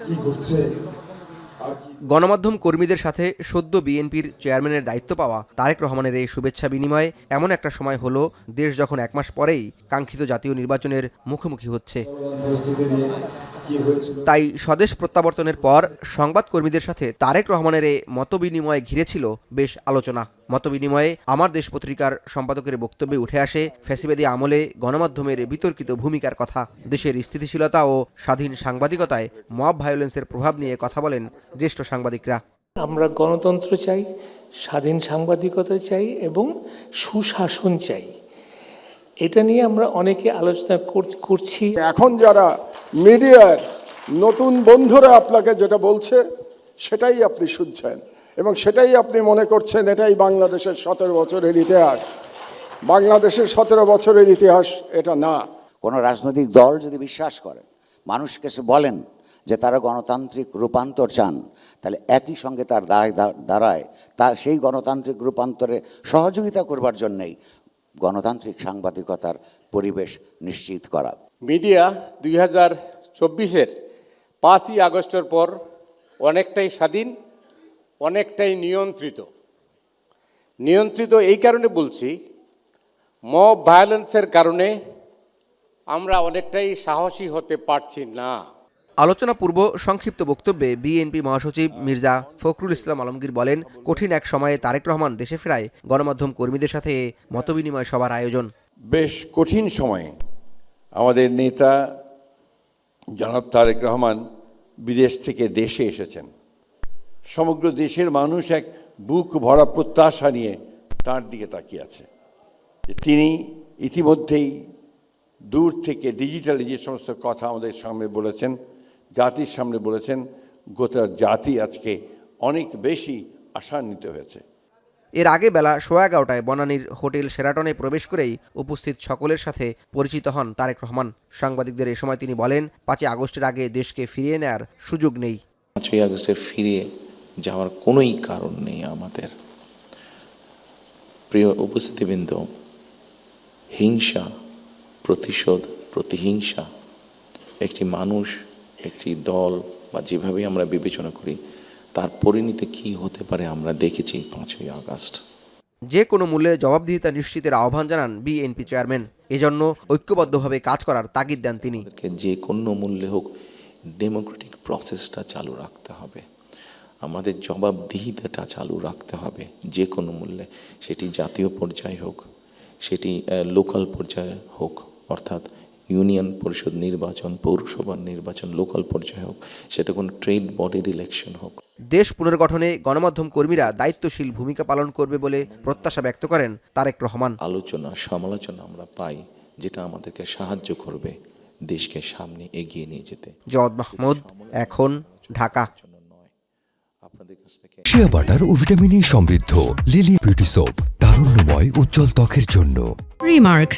কি করছে। গণমাধ্যম কর্মীদের সাথে সদ্য বিএনপির চেয়ারম্যানের দায়িত্ব পাওয়া তারেক রহমানের এই শুভেচ্ছা বিনিময়ে এমন একটা সময় হলো, দেশ যখন ১ মাস পরেই কাঙ্ক্ষিত জাতীয় নির্বাচনের মুখোমুখি হচ্ছে। তাই স্বদেশ প্রত্যাবর্তনের পর সংবাদকর্মীদের সাথে তারেক রহমানের এই মতবিনিময় ঘিরে ছিল বেশ আলোচনা। মতবিনিময়ে আমার দেশ পত্রিকার সম্পাদকের বক্তব্যে উঠে আসে ফ্যাসিবাদী আমলে গণমাধ্যমের বিতর্কিত ভূমিকার কথা। দেশের স্থিতিশীলতা ও স্বাধীন সাংবাদিকতায় মব ভায়োলেন্সের প্রভাব নিয়ে কথা বলেন জ্যেষ্ঠ সাংবাদিকরা। আমরা গণতন্ত্র চাই, স্বাধীন সাংবাদিকতা চাই এবং সুশাসন চাই। এটা নিয়ে আমরা অনেকে আলোচনা করছি। এখন যারা মিডিয়ার নতুন বন্ধুরা আপনাকে যেটা বলছে সেটাই আপনি শুনছেন এবং সেটাই আপনি মনে করছেন এটাই বাংলাদেশের 17 বছরের ইতিহাস। বাংলাদেশের 17 বছরের ইতিহাস এটা না। কোনো রাজনৈতিক দল যদি বিশ্বাস করেন, মানুষকে বলেন যে তারা গণতান্ত্রিক রূপান্তর চান, তাহলে একই সঙ্গে তার দায় দাঁড়ায় তার সেই গণতান্ত্রিক রূপান্তরে সহযোগিতা করবার জন্যেই গণতান্ত্রিক সাংবাদিকতার পরিবেশ নিশ্চিত করা। মিডিয়া 2024-এর 5ই আগস্টের পর অনেকটাই স্বাধীন, অনেকটাই নিয়ন্ত্রিত এই কারণে বলছি, মব ভায়োলেন্সের কারণে আমরা অনেকটাই সাহসী হতে পারছি না। আলোচনা পূর্ব সংক্ষিপ্ত বক্তব্যে বিএনপি মহাসচিব মির্জা ফখরুল ইসলাম আলমগীর বলেন, কঠিন এক সময়ে তারেক রহমান দেশে ফেরায় গণমাধ্যম কর্মীদের সাথে মতবিনিময় সভার আয়োজন। বেশ কঠিন সময়ে আমাদের নেতা জনাব তারেক রহমান বিদেশ থেকে দেশে এসেছেন। সমগ্র দেশের মানুষ এক বুক ভরা প্রত্যাশা নিয়ে তার দিকে তাকিয়ে আছে যে তিনি ইতিমধ্যেই দূর থেকে ডিজিটালি যে সমস্ত কথা আমাদের সামনে বলেছেন, জাতির সামনে বলেছেন, গোটা জাতি আজকে অনেক বেশি আশান্বিত হয়েছে। এর আগে বেলা 11:15টায় বনানীর হোটেল শেরাটনে প্রবেশ করেই উপস্থিত সকলের সাথে পরিচিত হন তারেক রহমান। সাংবাদিকদের এ সময় তিনি বলেন, 5ই আগস্টের আগে দেশকে ফিরিয়ে নেয়ার সুযোগ নেই। 5ই আগস্টে ফিরে যাওয়ার কোনোই কারণ নেই আমাদের। প্রিয় উপস্থিতিবৃন্দ, হিংসা, প্রতিশোধ, প্রতিহিংসা একটি মানুষ, একটি দল বা যেভাবেই আমরা বিবেচনা করি তার পরিণতি কী হতে পারে আমরা দেখেছি 5ই আগস্ট। যে কোনো মূল্যে জবাবদিহিতা নিশ্চিতের আহ্বান জানান বিএনপি চেয়ারম্যান। এজন্য ঐক্যবদ্ধভাবে কাজ করার তাগিদ দেন তিনি। যে কোনো মূল্যে হোক ডেমোক্রেটিক প্রসেসটা চালু রাখতে হবে, আমাদের জবাবদিহিতাটা চালু রাখতে হবে যে কোনো মূল্যে, সেটি জাতীয় পর্যায়ে হোক, সেটি লোকাল পর্যায়ে হোক, অর্থাৎ ইউনিয়ন পরিষদ নির্বাচন, পৌরসভার নির্বাচন, লোকাল পর্যায়ে হোক, সেটা কোনো ট্রেড বডির ইলেকশন হোক। দেশ পুনর্গঠনে গণমাধ্যম কর্মীরা দায়িত্বশীল ভূমিকা পালন করবে বলে প্রত্যাশা ব্যক্ত করেন তারেক রহমান। আলোচনা, সমালোচনা আমরা পাই যেটা আমাদেরকে সাহায্য করবে দেশকে সামনে এগিয়ে নিয়ে যেতে। জওয়াদ মাহমুদ, এখন, ঢাকা। শিয়া বাটার ও ভিটামিন ই সমৃদ্ধ লিলি বিউটি সোপ, তারুণ্যময় উজ্জ্বল ত্বকের জন্য। রিমার্ক,